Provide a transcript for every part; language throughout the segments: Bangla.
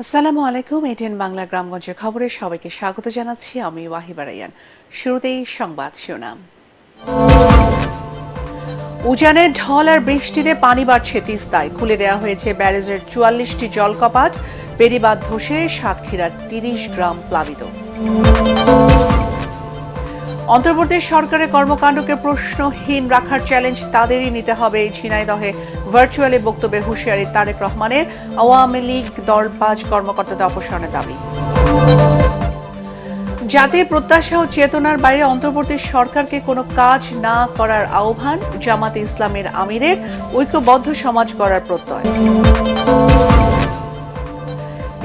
আসসালামু আলাইকুম। এটিএন বাংলা গ্রামগঞ্জের খবরে সবাইকে স্বাগত জানাচ্ছি। আমি ওয়াহিবা রায়ান। শুরুতেই সংবাদ শিরোনাম। উজানের ঢল আর বৃষ্টিতে পানি বাড়ছে তিস্তায়। খুলে দেওয়া হয়েছে ব্যারেজের ৪৪টি জলকপাট। বেড়িবাঁধ ধসে সাতক্ষীরার ৩০ গ্রাম প্লাবিত। অন্তর্বর্তী সরকারের কর্মকাণ্ডকে প্রশ্নহীন রাখার চ্যালেঞ্জ তাদেরই নিতে হবে। ঝিনাইদহে ভার্চুয়ালি বক্তব্যে হুঁশিয়ারি তারেক রহমানের। আওয়ামী লীগ দলবাজ কর্মকর্তাদের অপসারণের দাবি। জাতির প্রত্যাশা ও চেতনার বাইরে অন্তর্বর্তী সরকারকে কোনো কাজ না করার আহ্বান জামাতে ইসলামের আমিরের। ঐক্যবদ্ধ সমাজ গড়ার প্রত্যয়।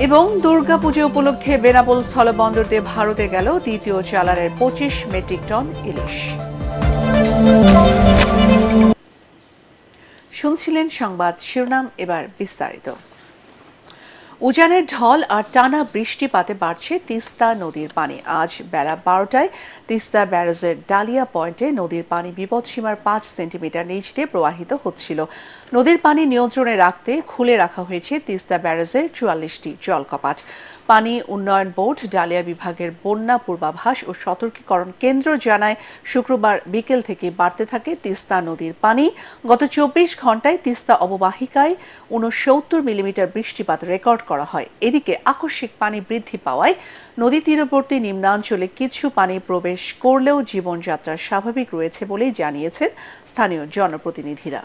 এবং দুর্গাপুজো উপলক্ষে বেনাপোল স্থলবন্দর দিয়ে ভারতে গেল দ্বিতীয় চালানের ২৫ মেট্রিক টন ইলিশ। শুনছিলেন সংবাদ শিরোনাম, এবার বিস্তারিত। উজানের ঢল আর টানা বৃষ্টিপাতে বাড়ছে তিস্তা নদীর পানি। আজ বেলা ১২টায় তিস্তা ব্যারেজের ডালিয়া পয়েন্টে নদীর পানি বিপদসীমার ৫ সেন্টিমিটার নিচ দিয়ে প্রবাহিত হচ্ছিল। নদীর পানি নিয়ন্ত্রণে রাখতে খুলে রাখা হয়েছে তিস্তা ব্যারেজের ৪৪টি জলকপাট। পানি উন্নয়ন বোর্ড ডালিয়া বিভাগের বন্যা পূর্বাভাস ও সতর্কীকরণ কেন্দ্র জানায়, শুক্রবার বিকেল থেকে বাড়তে থাকে তিস্তা নদীর পানি। গত ২৪ ঘণ্টায় তিস্তা অববাহিকায় ৬৯ মিলিমিটার বৃষ্টিপাত রেকর্ড করা হয়। এদিকে আকস্মিক পানি বৃদ্ধি পাওয়ায় নদী তীরবর্তী নিম্নাঞ্চলে কিছু পানি প্রবেশ করলেও জীবনযাত্রা স্বাভাবিক রয়েছে বলেই জানিয়েছেন স্থানীয় জনপ্রতিনিধিরা।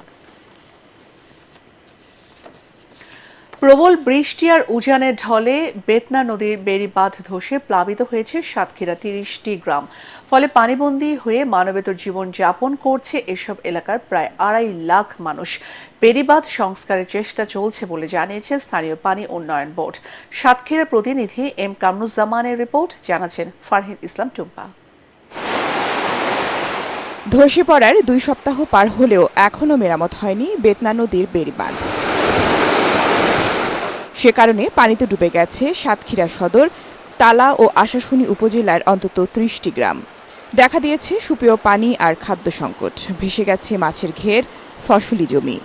প্রবল বৃষ্টি আর উজানের ঢলে বেতনা নদীর বেড়িবাঁধ ধসে প্লাবিত হয়েছে সাতক্ষীরা ৩০টি গ্রাম। ফলে পানিবন্দী হয়ে মানবেতর জীবন যাপন করছে এসব এলাকার প্রায় ২.৫ লাখ মানুষ। বেড়িবাঁধ সংস্কারের চেষ্টা চলছে বলে জানিয়েছে স্থানীয় পানি উন্নয়ন বোর্ড। সাতক্ষীরার প্রতিনিধি এম কামরুজ্জামানের রিপোর্ট, জানাচ্ছেন ফারহিন ইসলাম টুম্পা। ধসে পড়ার ২ সপ্তাহ পার হলেও এখনও মেরামত হয়নি বেতনা নদীর বেড়িবাঁধ। সে কারণে পানিতে ডুবে গেছে সাতক্ষীরা সদর, তালা ও আশাশুনি উপজেলার অন্তত ৩০টি গ্রাম। দেখা দিয়েছে সুপেয় পানি আর খাদ্য সংকট। ভেসে গেছে মাছের ঘের, ফসলি জমি।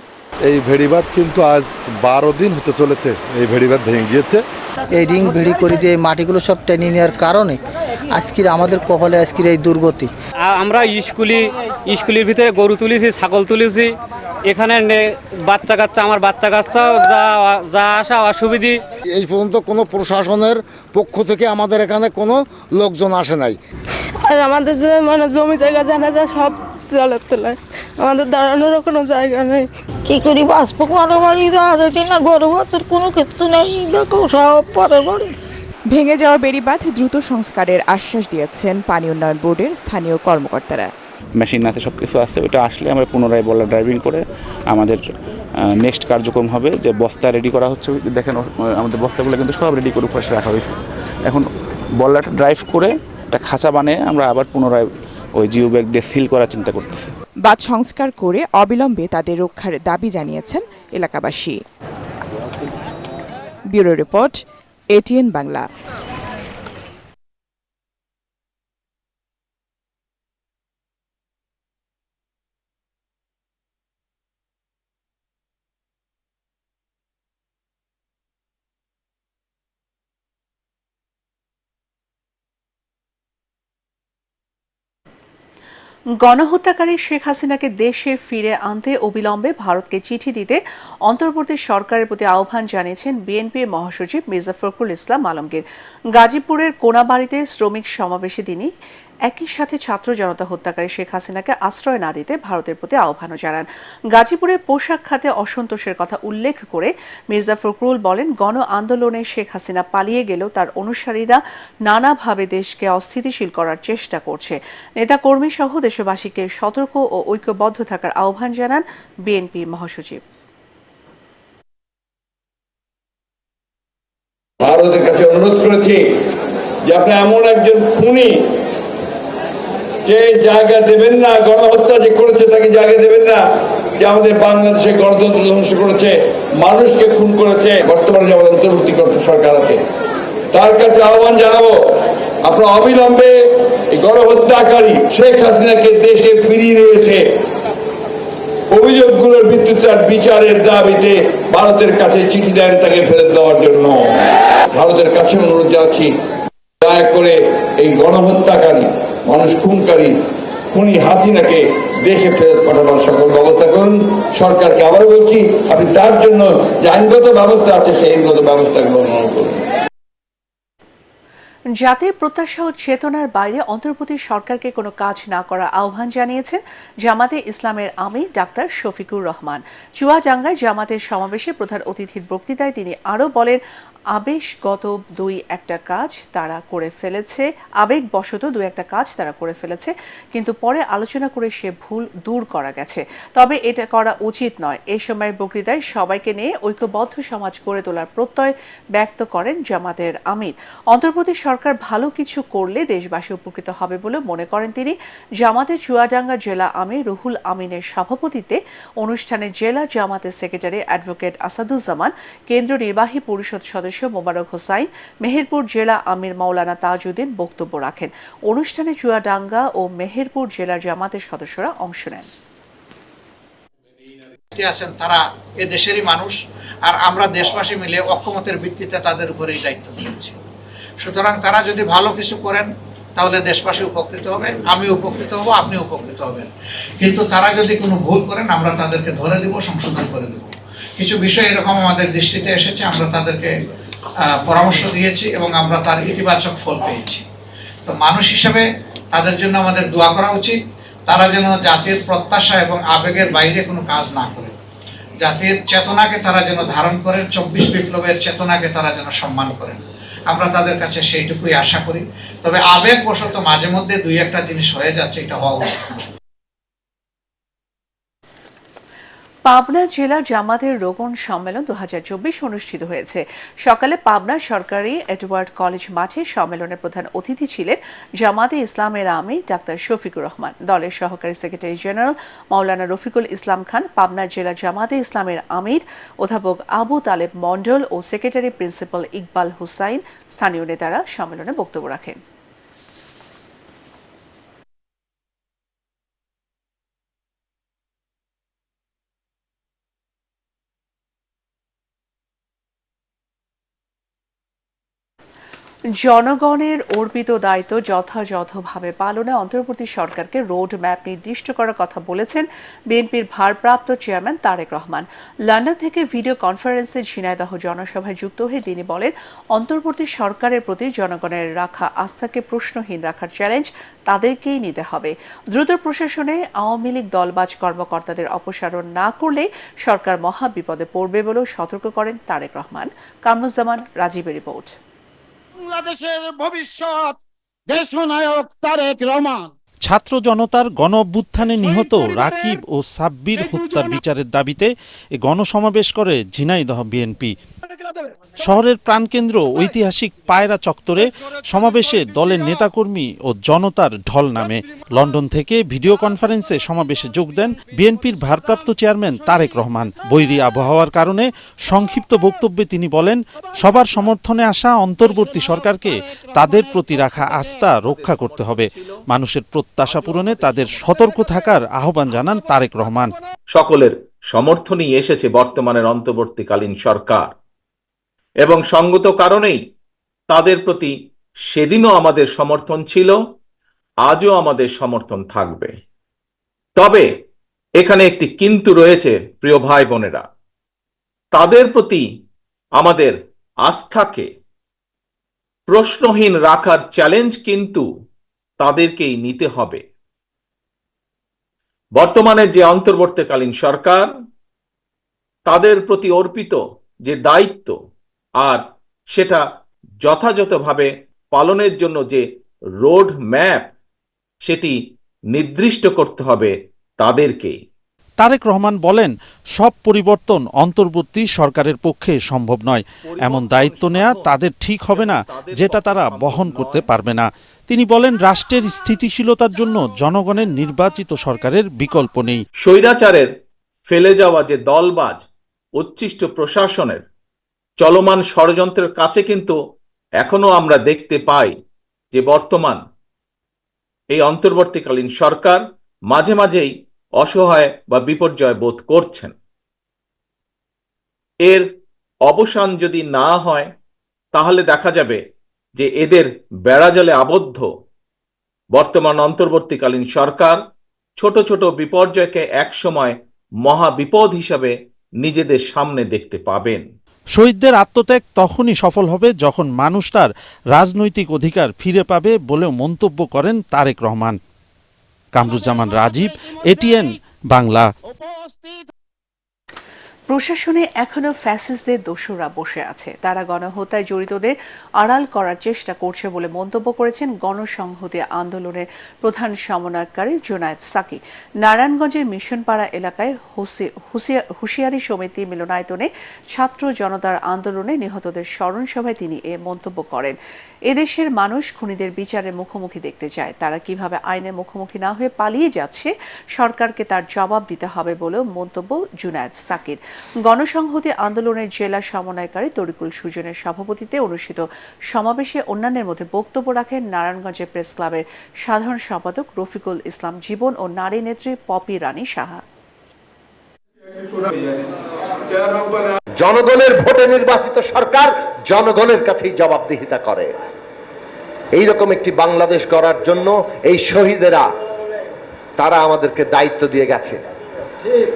এই ভেড়িবাঁধ কিন্তু আজ ১২ দিন হতে চলেছে এই ভেড়িবাঁধ ভেঙে গিয়েছে। এই রিং ভেড়ি করে দিয়ে মাটিগুলো সব টেনে নেওয়ার কারণে আজকের আমাদের কপালে আজকের এই দুর্গতি। আমরা স্কুলের ভিতরে গরু তুলেছি, ছাগল তুলেছি। এখানে বাচ্চা কাচ্চা, আমার বাচ্চা কাচ্চাও যা আসা অসুবিধে। এই পর্যন্ত কোনো প্রশাসনের পক্ষ থেকে আমাদের এখানে কোনো লোকজন আসে নাই। আর আমাদের যে জমি জায়গা জানা যায় সব জলের তলায়, আমাদের দাঁড়ানোরও কোনো জায়গা নেই। কি করি বাঁচবো? কোনো বাড়ি না, গরু বাচ্চার কোনো ক্ষেত্রে নেই, দেখো সব পরের বাড়ি। ভেঙে যাওয়া বেড়িবাঁধ দ্রুত সংস্কারের আশ্বাস দিয়েছেন পানি উন্নয়ন বোর্ডের স্থানীয় কর্মকর্তারা। মেশিন আছে, সব কিছু আছে, ওটা আসলে আমরা পুনরায় বলার ড্রাইভিং করে আমাদের নেক্সট কার্যক্রম হবে যে বস্তা রেডি করা হচ্ছে। দেখেন আমাদের বস্তাগুলো কিন্তু সব রেডি করে পাশে রাখা হয়েছে। এখন বলাটা ড্রাইভ করে একটা খাঁচা বানিয়ে আমরা আবার পুনরায় ওই জিও ব্যাগ দিয়ে সিল করার চিন্তা করতেছি। বাঁধ সংস্কার করে অবিলম্বে তাদের রক্ষার দাবি জানিয়েছেন এলাকাবাসী। Bureau report, ATN Bangla. গণহত্যাকারী শেখ হাসিনাকে দেশে ফিরে আনতে অবিলম্বে ভারতকে চিঠি দিতে অন্তর্বর্তী সরকারের প্রতি আহ্বান জানিয়েছেন বিএনপির মহাসচিব মির্জা ফখরুল ইসলাম আলমগীর। গাজীপুরের কোনাবাড়িতে শ্রমিক সমাবেশে তিনি একই সাথে ছাত্র জনতা হত্যাকারী শেখ হাসিনাকে আশ্রয় না দিতে ভারতের প্রতি আহ্বানও জানান। গাজীপুরে পোশাক খাতে অসন্তোষের কথা উল্লেখ করে মির্জা ফখরুল বলেন, গণ আন্দোলনে শেখ হাসিনা পালিয়ে গেলেও তার অনুসারীরা নানাভাবে দেশকে অস্থিতিশীল করার চেষ্টা করছে। নেতা কর্মী সহ দেশবাসীকে সতর্ক ও ঐক্যবদ্ধ থাকার আহ্বান জানান বিএনপি মহাসচিব। ভারতের কাছে অনুরোধ করেছি যে আপনি এমন একজন খুনি যে জায়গা দেবেন না, গণহত্যা যে করেছে তাকে জায়গা দেবেন না, যে আমাদের বাংলাদেশে গণতন্ত্র ধ্বংস করেছে, মানুষকে খুন করেছে। বর্তমানে যে আমাদের অন্তর্বর্তীকালীন সরকার আছে তার কাছে আহ্বান জানাবো, আপনারা অবিলম্বে এই গণহত্যাকারী শেখ হাসিনাকে দেশে ফিরিয়ে নিয়ে এসে অভিযোগগুলোর ভিত্তিতে তার বিচারের দাবিতে ভারতের কাছে চিঠি দেন তাকে ফেরত দেওয়ার জন্য। ভারতের কাছে অনুরোধ জানাচ্ছি, দয়া করে এই গণহত্যাকারী, মানুষ খুনি হাসিনাকে দেশে ফেরত পাঠানোর সকল ব্যবস্থা করুন। সরকারকে আবার বলছি, আপনি তার জন্য যে আইনগত ব্যবস্থা আছে সেই আইনগত ব্যবস্থা গ্রহণ করুন। জাতির প্রত্যাশা ও চেতনার বাইরে অন্তর্বর্তী সরকারকে কোনো কাজ না করার আহ্বান জানিয়েছেন জামাতে ইসলামের আমির ডাক্তার শফিকুর রহমান। চুয়াডাঙ্গায় জামাতের সমাবেশে প্রধান অতিথির বক্তৃতায় তিনি আরও বলেন, আবেগবশত দু একটা কাজ তারা করে ফেলেছে, কিন্তু পরে আলোচনা করে সে ভুল দূর করা গেছে, তবে এটা করা উচিত নয়। এই সময় বক্তৃতায় সবাইকে নিয়ে ঐক্যবদ্ধ সমাজ গড়ে তোলার প্রত্যয় ব্যক্ত করেন জামাতের আমির। অন্তর্বর্তী সরকার ভালো কিছু করলে দেশবাসী উপকৃত হবে বলে মনে করেন তিনি। জামাতের চুয়াডাঙ্গা জেলা আমির রুহুল আমিনের সভাপতিত্বে অনুষ্ঠানে জেলা জামাতের সেক্রেটারি অ্যাডভোকেট আসাদুজ্জামান, কেন্দ্রীয় নির্বাহী পরিষদ সদস্য মোবারক হোসাইন, মেহেরপুর জেলা আমির মাওলানা তাজউদ্দিন বক্তব্য রাখেন। অনুষ্ঠানে চুয়াডাঙ্গা ও মেহেরপুর জেলার জামাতের সদস্যরা অংশ নেন। তারা এ দেশেরই মানুষ, আর আমরা দেশবাসী মিলে অক্ষমতের ভিত্তিতে তাদের উপরেই দায়িত্ব দিয়েছি। সুতরাং তারা যদি ভালো কিছু করেন তাহলে দেশবাসী উপকৃত হবে, আমি উপকৃত হব, আপনি উপকৃত হবেন। কিন্তু তারা যদি কোনো ভুল করেন আমরা তাদেরকে ধরে দেব, সংশোধন করে দেব। কিছু বিষয় এরকম আমাদের দৃষ্টিতে এসেছে, আমরা তাদেরকে পরামর্শ দিয়েছি এবং আমরা তার ইতিবাচক ফল পেয়েছি। তো মানুষ হিসেবে তাদের জন্য আমাদের দোয়া করা উচিত, তারা যেন জাতির প্রত্যাশা এবং আবেগের বাইরে কোনো কাজ না করে, জাতির চেতনাকে তারা যেন ধারণ করেন, 24 বিপ্লবের চেতনাকে তারা যেন সম্মান করেন। আমরা তাদের কাছে সেইটুকুই আশা করি। তবে আবেগবশত মাঝে মধ্যে দুই একটা জিনিস হয়ে যাচ্ছে, এটা হওয়া উচিত না। পাবনা জেলা জামাতের রোকন সম্মেলন 2024 অনুষ্ঠিত হয়েছে। সকালে পাবনা সরকারি এডওয়ার্ড কলেজ মাঠে সম্মেলনের প্রধান অতিথি ছিলেন জামাতে ইসলামের আমির ডাক্তার শফিকুর রহমান। দলের সহকারী সেক্রেটারি জেনারেল মাওলানা রফিকুল ইসলাম খান, পাবনা জেলা জামাতে ইসলামের আমির অধ্যাপক আবু তালেব মন্ডল ও সেক্রেটারি প্রিন্সিপাল ইকবাল হুসাইন, স্থানীয় নেতারা সম্মেলনে বক্তব্য রাখেন। জনগণের অর্পিত দায়িত্ব যথাযথভাবে পালনে অন্তর্বর্তী সরকারকে রোড ম্যাপ নির্দিষ্ট করার কথা বলেছেন বিএনপির ভারপ্রাপ্ত চেয়ারম্যান তারেক রহমান। লন্ডন থেকে ভিডিও কনফারেন্সে ঝিনাইদহ জনসভায় যুক্ত হয়ে তিনি বলেন, অন্তর্বর্তী সরকারের প্রতি জনগণের রাখা আস্থাকে প্রশ্নহীন রাখার চ্যালেঞ্জ তাদেরকেই নিতে হবে। দ্রুত প্রশাসনে আওয়ামী লীগ দলবাজ কর্মকর্তাদের অপসারণ না করলে সরকার মহা বিপদে পড়বে বলেও সতর্ক করেন তারেক রহমান। কামরুজ্জামান রাজীবের রিপোর্ট। বাংলাদেশের ভবিষ্যৎ দেশনায়ক তারেক রহমান। ছাত্র জনতার গণ অভ্যুত্থানে নিহত রাকিব ও সাব্বির হত্যার বিচারের দাবিতে এ গণসমাবেশ করে ঝিনাইদহ বিএনপি। শহরের প্রাণকেন্দ্র ঐতিহাসিক পায়রা চত্বরে সমাবেশে দলের নেতাকর্মী ও জনতার ঢল নামে। লন্ডন থেকে ভিডিও কনফারেন্সে সমাবেশে যোগ দেন বিএনপির ভারপ্রাপ্ত চেয়ারম্যান তারেক রহমান। বৈরী আবহাওয়ার কারণে সংক্ষিপ্ত বক্তব্যে তিনি বলেন, সবার সমর্থনে আসা অন্তর্বর্তী সরকারকে তাদের প্রতি রাখা আস্থা রক্ষা করতে হবে। মানুষের প্রত্যাশা পূরণে তাদের সতর্ক থাকার আহ্বান জানান তারেক রহমান। সকলের সমর্থনই এসেছে বর্তমানের অন্তর্বর্তীকালীন সরকার এবং সঙ্গত কারণেই তাদের প্রতি সেদিনও আমাদের সমর্থন ছিল, আজও আমাদের সমর্থন থাকবে। তবে এখানে একটি কিন্তু রয়েছে প্রিয় ভাই বোনেরা, তাদের প্রতি আমাদের আস্থাকে প্রশ্নহীন রাখার চ্যালেঞ্জ কিন্তু তাদেরকেই নিতে হবে। বর্তমানে যে অন্তর্বর্তীকালীন সরকার, তাদের প্রতি অর্পিত যে দায়িত্ব আর সেটা যথাযথভাবে পালনের জন্য যে রোড ম্যাপ, সেটি নির্দিষ্ট করতে হবে তাদেরকেই। তারেক রহমান বলেন, সব পরিবর্তন অন্তর্বর্তী সরকারের পক্ষে সম্ভব নয়। এমন দায়িত্ব নেওয়া তাদের ঠিক হবে না যেটা তারা বহন করতে পারবে না। তিনি বলেন, রাষ্ট্রের স্থিতিশীলতার জন্য জনগণের নির্বাচিত সরকারের বিকল্প নেই। স্বৈরাচারের ফেলে যাওয়া যে দলবাজ উচ্ছিষ্ট প্রশাসনের চলমান ষড়যন্ত্রের কাছে কিন্তু এখনো আমরা দেখতে পাই যে বর্তমান এই অন্তর্বর্তীকালীন সরকার মাঝে মাঝেই অসহায় বা বিপর্যয় বোধ করছেন। এর অবসান যদি না হয় তাহলে দেখা যাবে যে এদের বেড়াজালে আবদ্ধ বর্তমান অন্তর্বর্তীকালীন সরকার ছোট ছোট বিপর্যয়কে একসময় মহাবিপদ হিসাবে নিজেদের সামনে দেখতে পাবেন। শহীদদের আত্মত্যাগ তখনই সফল হবে যখন মানুষ তার রাজনৈতিক অধিকার ফিরে পাবে বলেও মন্তব্য করেন তারেক রহমান। কামরুজ্জামান রাজীব, এটিএন বাংলা। প্রশাসনে এখনো ফ্যাসিস্টদের দোসররা বসে আছে, তারা গণহত্যায় জড়িতদের আড়াল করার চেষ্টা করছে বলে মন্তব্য করেছেন গণসংহতি আন্দোলনের প্রধান সমন্বয়কারী জুনায়েদ সাকি। নারায়ণগঞ্জের মিশনপাড়া এলাকায় হুঁশিয়ারি সমিতি মিলনায়তনে ছাত্র জনতার আন্দোলনে নিহতদের স্মরণ সভায় তিনি এ মন্তব্য করেন। এদেশের মানুষ খুনিদের বিচারের মুখোমুখি দেখতে চায়, তারা কিভাবে আইনের মুখোমুখি না হয়ে পালিয়ে যাচ্ছে সরকারকে তার জবাব দিতে হবে বলেও মন্তব্য জুনায়েদ সাকির। গণসংহতি আন্দোলনের জেলা সমন্বয়কারী তরিকুল সুজনের সভাপতিত্বে অনুষ্ঠিত সমাবেশে অন্যান্যের মধ্যে বক্তব্য রাখেন নারায়ণগঞ্জের প্রেস ক্লাবের সাধারণ সম্পাদক রফিকুল ইসলাম জীবন ও নারী নেত্রী পপি রানী সাহা। জনগণের ভোটে নির্বাচিত সরকার জনগণের কাছেই জবাবদিহিতা করে। এইরকম একটি বাংলাদেশ গড়ার জন্য এই শহীদেরা তারা আমাদেরকে দায়িত্ব দিয়ে গেছে।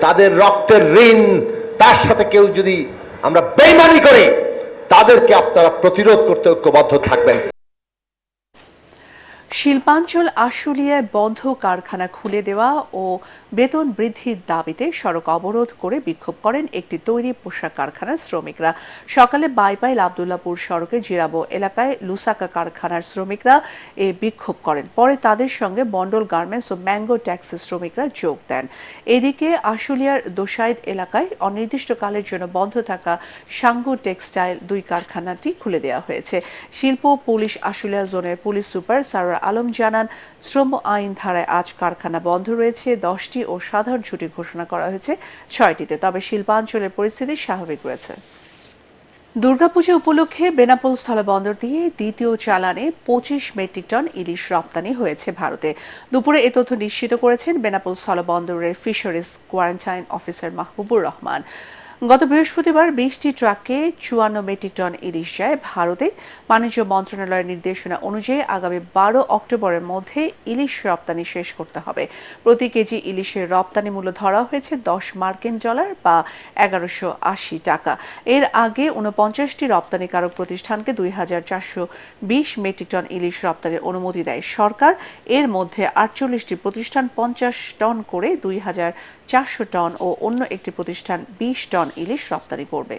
তাদের রক্তের ঋণ, তার সাথে কেউ যদি আমরা বেইমানি করে তাদেরকে আপনারা প্রতিরোধ করতে ঐক্যবদ্ধ থাকবেন। শিল্পাঞ্চল আশুলিয়ায় বন্ধ কারখানা খুলে দেওয়া ও বেতন বৃদ্ধির দাবিতে সড়ক অবরোধ করে বিক্ষোভ করেন একটি তৈরি পোশাক কারখানার শ্রমিকরা। সকালে বাইপাইল আবদুল্লাপুর সড়কের জিরাবো এলাকায় লুসাকা কারখানার শ্রমিকরা এ বিক্ষোভ করেন। পরে তাদের সঙ্গে বন্ডল গার্মেন্টস ও ম্যাঙ্গো ট্যাক্সের শ্রমিকরা যোগ দেন। এদিকে আশুলিয়ার দোসাইদ এলাকায় অনির্দিষ্টকালের জন্য বন্ধ থাকা সাঙ্গু টেক্সটাইল 2 কারখানাটি খুলে দেওয়া হয়েছে। শিল্প পুলিশ আশুলিয়া জোনের পুলিশ সুপার সারোয়ার আলম জানান, শ্রম আইন ধারায় আজ কারখানা বন্ধ রয়েছে 10টি ও সাধারণ ছুটি ঘোষণা করা হয়েছে 6টিতে। তবে শিল্পাঞ্চলের পরিস্থিতি স্বাভাবিক রয়েছে। দুর্গাপূজা উপলক্ষে বেনাপোল স্থলবন্দর দিয়ে দ্বিতীয় চালানে 25 মেট্রিক টন ইলিশ রপ্তানি হয়েছে ভারতে। দুপুরে এ তথ্য নিশ্চিত করেছেন বেনাপোল স্থলবন্দরের fisheries quarantine officer Mahbubur Rahman. গত বৃহস্পতিবার 20টি ট্রাকে 54 মেট্রিক টন ইলিশ যায় ভারতে। বাণিজ্য মন্ত্রণালয়ের নির্দেশনা অনুযায়ী আগামী 12 অক্টোবরের মধ্যে ইলিশ রপ্তানি শেষ করতে হবে। প্রতি কেজি ইলিশের রপ্তানি মূল্য ধরা হয়েছে $10 বা 1180 টাকা। এর আগে 49টি রপ্তানিকারক প্রতিষ্ঠানকে 2420 মেট্রিক টন ইলিশ রপ্তানির অনুমতি দেয় সরকার। এর মধ্যে 48টি প্রতিষ্ঠান 50 টন করে 2400 টন ও অন্য একটি প্রতিষ্ঠান 20 টন ইলিশ রপ্তানি করবে।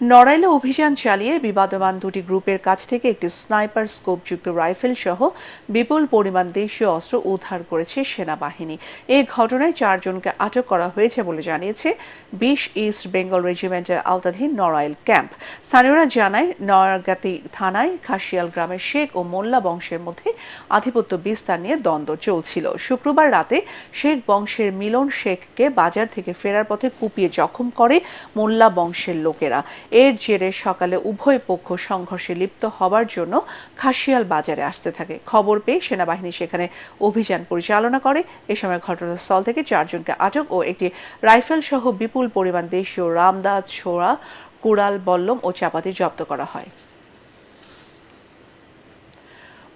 নড়াইলে অভিযান চালিয়ে বিবাদমান 2টি গ্রুপের কাছ থেকে একটি স্নাইপার স্কোপযুক্ত রাইফেল সহ বিপুল পরিমাণ দেশীয় অস্ত্র উদ্ধার করেছে সেনাবাহিনী। এই ঘটনায় 4 জনকে আটক করা হয়েছে বলে জানিয়েছে 20 ইস্ট বেঙ্গল রেজিমেন্টের আওতাধীন নড়াইল ক্যাম্প। স্থানীয়রা জানায়, নয়ারগাতি থানায় খাসিয়াল গ্রামের শেখ ও মোল্লা বংশের মধ্যে আধিপত্য বিস্তার নিয়ে দ্বন্দ্ব চলছিল। শুক্রবার রাতে শেখ বংশের মিলন শেখকে বাজার থেকে ফেরার পথে কুপিয়ে জখম করে মোল্লা বংশের লোকেরা। এর জেরে সকালে উভয় পক্ষ সংঘর্ষে লিপ্ত হবার জন্য খাসিয়াল বাজারে আসতে থাকে। খবর পেয়ে সেনাবাহিনী সেখানে অভিযান পরিচালনা করে। এ সময় ঘটনাস্থল থেকে 4 জনকে আটক ও একটি রাইফেল সহ বিপুল পরিমাণ দেশীয় রামদা, ছোড়া, কুড়াল, বল্লম ও চাপাতি জব্দ করা হয়।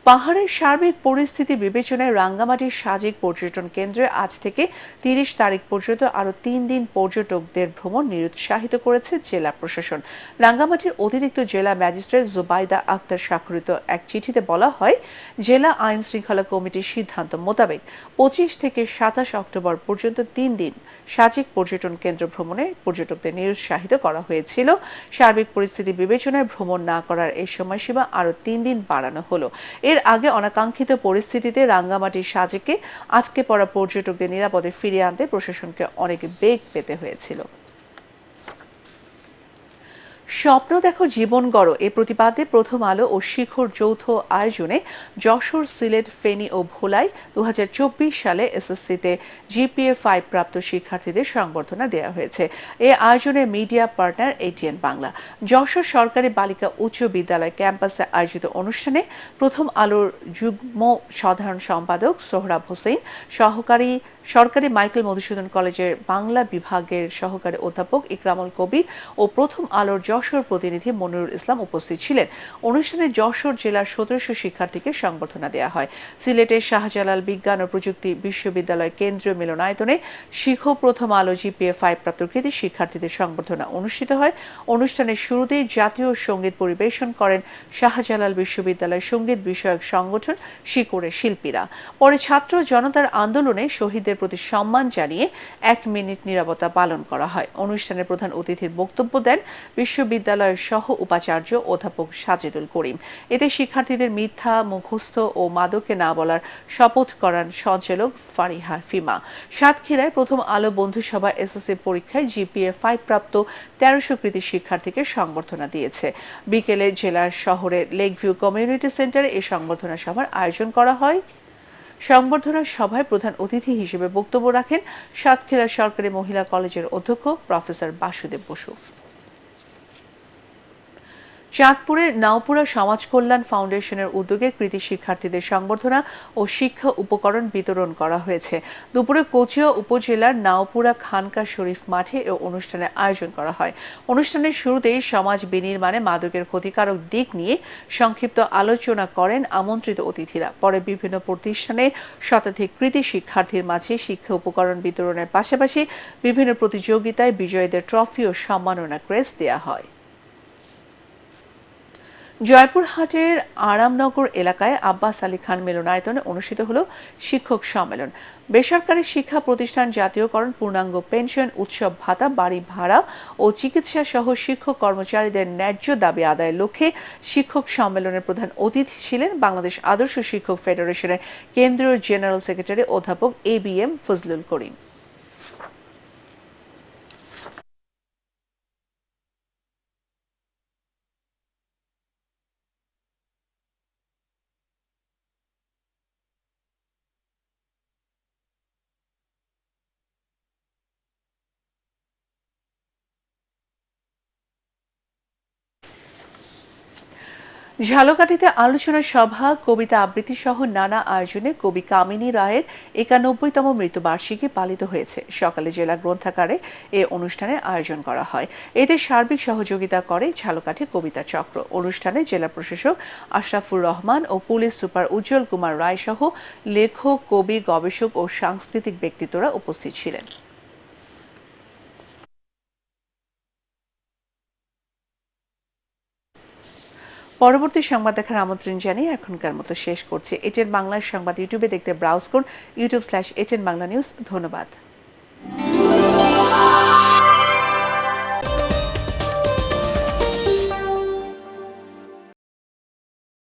পাহাড়ের সার্বিক পরিস্থিতি বিবেচনায় রাঙ্গামাটির সাজেক পর্যটন কেন্দ্রে আজ থেকে 30 তারিখ পর্যন্ত আরও 3 দিন পর্যটকদের ভ্রমণ নিরুৎসাহিত করেছে জেলা প্রশাসন। রাঙ্গামাটির অতিরিক্ত জেলা ম্যাজিস্ট্রেট জুবাইদা আক্তার স্বাক্ষরিত এক চিঠিতে বলা হয়, জেলা আইন শৃঙ্খলা কমিটির সিদ্ধান্ত মোতাবেক 25 থেকে 27 অক্টোবর পর্যন্ত 3 দিন সাজেক পর্যটন কেন্দ্র ভ্রমণে পর্যটকদের নিরুৎসাহিত করা হয়েছিল। সার্বিক পরিস্থিতি বিবেচনায় ভ্রমণ না করার এই সময়সীমা আরও 3 দিন বাড়ানো হলো। এর আগে অনাকাঙ্ক্ষিত পরিস্থিতিতে রাঙ্গামাটির সাজেকে আটকে পড়া পর্যটকদের নিরাপদে ফিরিয়ে আনতে প্রশাসনকে অনেক বেগ পেতে হয়েছিল। স্বপ্ন দেখো জীবন গড়ো এ প্রতিপাদ্যে প্রথম আলো ও শিখর যৌথ আয়োজনে যশোর, সিলেট, ফেনী ও ভোলায় 2024 সালে এসএসসিতে জিপিএ 5 প্রাপ্ত শিক্ষার্থীদের সংবর্ধনা দেওয়া হয়েছে। এ আয়োজনে media partner ATN Bangla. Jessore সরকারি বালিকা উচ্চ বিদ্যালয় ক্যাম্পাসে আয়োজিত অনুষ্ঠানে প্রথম আলোর যুগ্ম সাধারণ সম্পাদক সোহরাব হোসেন, সরকারি মাইকেল মধুসূদন কলেজের বাংলা বিভাগের সহকারী অধ্যাপক ইকরামুল কবির ও প্রথম আলোর যশোর প্রতিনিধি মনিরুল ইসলাম উপস্থিত ছিলেন। অনুষ্ঠানে যশোর জেলার 1700 শিক্ষার্থীকে সংবর্ধনা দেওয়া হয়। সিলেটের শাহজালাল বিজ্ঞান ও প্রযুক্তি বিশ্ববিদ্যালয় কেন্দ্রীয় মিলনায়তনে শিখো প্রথম আলো জিপিএ 5 প্রাপ্ত কৃতি শিক্ষার্থীদের সংবর্ধনা অনুষ্ঠিত হয়। অনুষ্ঠানের শুরুতেই জাতীয় সঙ্গীত পরিবেশন করেন শাহজালাল বিশ্ববিদ্যালয় সঙ্গীত বিষয়ক সংগঠন শিকড়ের শিল্পীরা। পরে ছাত্র জনতার আন্দোলনে শহীদদের প্রতি সম্মান জানিয়ে 1 মিনিট নীরবতা পালন করা হয়। অনুষ্ঠানে প্রধান অতিথির বক্তব্য দেন বিশ্ববিদ্যালয়ের সহ উপাচার্য অধ্যাপক সাজেদুল করিম। এতে শিক্ষার্থীদের মিথ্যা, মুখস্থ ও মাদকে না বলার শপথ করান সঞ্চালক ফারিহা ফিমা। সাতক্ষীরায় প্রথম আলো বন্ধুসভা এসএসসি পরীক্ষায় জিপিএ 5 প্রাপ্ত 1300 কৃতি শিক্ষার্থীকে সংবর্ধনা দিয়েছে। বিকেলে জেলার শহরের লেকভিউ কমিউনিটি সেন্টারে এই সংবর্ধনা সভার আয়োজন করা হয়। সংবর্ধনা সভায় প্রধান অতিথি হিসেবে বক্তব্য রাখেন সাতক্ষীরা সরকারি মহিলা কলেজের অধ্যক্ষ প্রফেসর বাসুদেব বসু। চাঁদপুরের নাওপুরা সমাজ কল্যাণ ফাউন্ডেশনের উদ্যোগে কৃতি শিক্ষার্থীদের সংবর্ধনা ও শিক্ষা উপকরণ বিতরণ করা হয়েছে। দুপুরে কোচিয়া উপজেলার নাওপুরা খানকা শরীফ মাঠে এ অনুষ্ঠানের আয়োজন করা হয়। অনুষ্ঠানের শুরুতেই সমাজ বিনির্মাণে মাদকের ক্ষতিকারক দিক নিয়ে সংক্ষিপ্ত আলোচনা করেন আমন্ত্রিত অতিথিরা। পরে বিভিন্ন প্রতিষ্ঠানের শতাধিক কৃতি শিক্ষার্থীর মাঝে শিক্ষা উপকরণ বিতরণের পাশাপাশি বিভিন্ন প্রতিযোগিতায় বিজয়ীদের ট্রফি ও সম্মাননা ক্রেস্ট দেওয়া হয়। জয়পুরহাটের আরামনগর এলাকায় আব্বাস আলী খান মিলনায়তনে অনুষ্ঠিত হল শিক্ষক সম্মেলন। বেসরকারি শিক্ষা প্রতিষ্ঠান জাতীয়করণ, পূর্ণাঙ্গ পেনশন, উৎসব ভাতা, বাড়ি ভাড়া ও চিকিৎসা সহ শিক্ষক কর্মচারীদের ন্যায্য দাবি আদায়ের লক্ষ্যে শিক্ষক সম্মেলনের প্রধান অতিথি ছিলেন বাংলাদেশ আদর্শ শিক্ষক ফেডারেশনের কেন্দ্রীয় জেনারেল সেক্রেটারি অধ্যাপক ABM ফজলুল করিম। ঝালকাঠিতে আলোচনা সভা, কবিতা আবৃত্তি সহ নানা আয়োজনে কবি কামিনী রায়ের 91তম মৃত্যুবার্ষিকী পালিত হয়েছে। সকালে জেলা গ্রন্থাগারে এ অনুষ্ঠানের আয়োজন করা হয়। এতে সার্বিক সহযোগিতা করে ঝালকাঠি কবিতা চক্র। অনুষ্ঠানে জেলা প্রশাসক আশরাফুর রহমান ও পুলিশ সুপার উজ্জ্বল কুমার রায় সহ লেখক, কবি, গবেষক ও সাংস্কৃতিক ব্যক্তিত্বরা উপস্থিত ছিলেন। পরবর্তী সংবাদ দেখার আমন্ত্রণ জানিয়ে এখনকার মতো শেষ করছি। এটিএন বাংলার সংবাদ ইউটিউবে দেখতে ব্রাউজ করুন, youtube/ATN Bangla News। ধন্যবাদ।